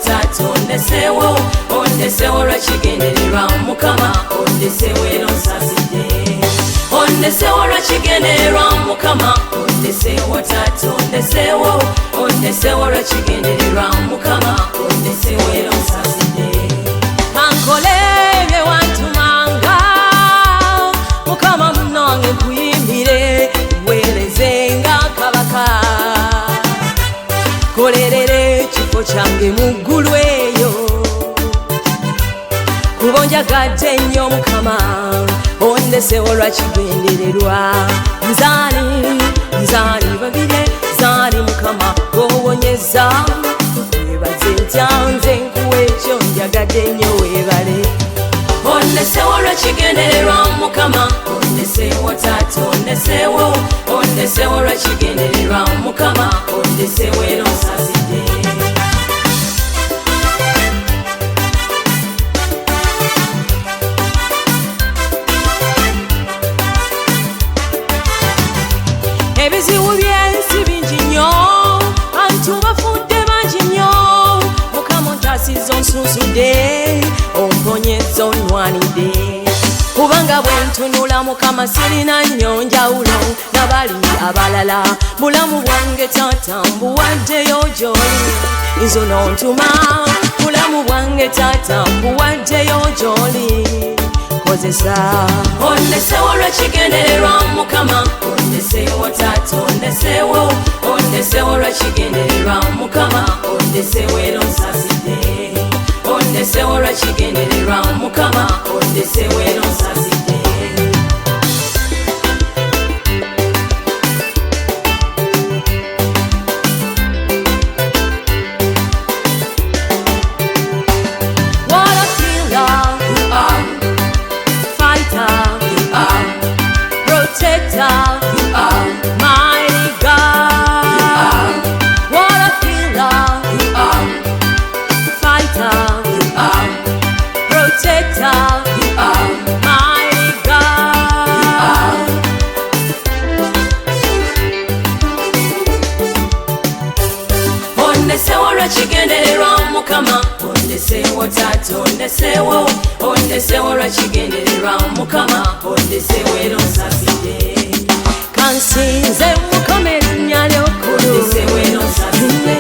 taata ondeseewo ondeseewo lwakigendererwa mukama ondeseewo era onsasidde ondeseewo lwakigendererwa mukama ondeseewo taata ondeseewo ondeseewo lwakigendererwa mukama ondeseewo era onsasidde kankole bye wantumanga mukama munange nkuyimbire weerezenga kabaka kolerere ekifo kyange mu ggulu eyo kuba onjagadde nnyo mukama ondeseewo lwakigendererwa nzaali babire zaali mukama gowonyeza webaze ntyanze nkuwa ekyo njagadde nnyo weebale ondeseewo lwakigendererwa mukama ondeseewo taata ondeseewo ondeseewo lwakigendererwa mukama ondeseewo era onsasidde ebizibu byensi bingi nnyo abantu bafudde bangi nnyo mukama ontasiza onsunsudde omponyeza onnwanidde kubanga bwe ntunula mukama sirina nnyo njawulo nabali abalala bulamu bwange taata mbuwaddeyo gy'oli nzo n'ontuma bulamu bwange taata mbuwaddeyo gy'oli kozesa ondeseewo lwakigendererwa mukama ondeseewo taata ondeseewo ondeseewo lwakigendererwa mukama ondeseewo era onsasidde ondeseewo lwakigendererwa mukama ondeseewo era onsasidde ondeseewo lwakigendererwa mukama ondeseewo taata ondeseewo ondeseewo lwakigendererwa mukama ondeseewo era onsasidde kansinze mukama erinnya ly'okkulu ondeseewo era onsasidde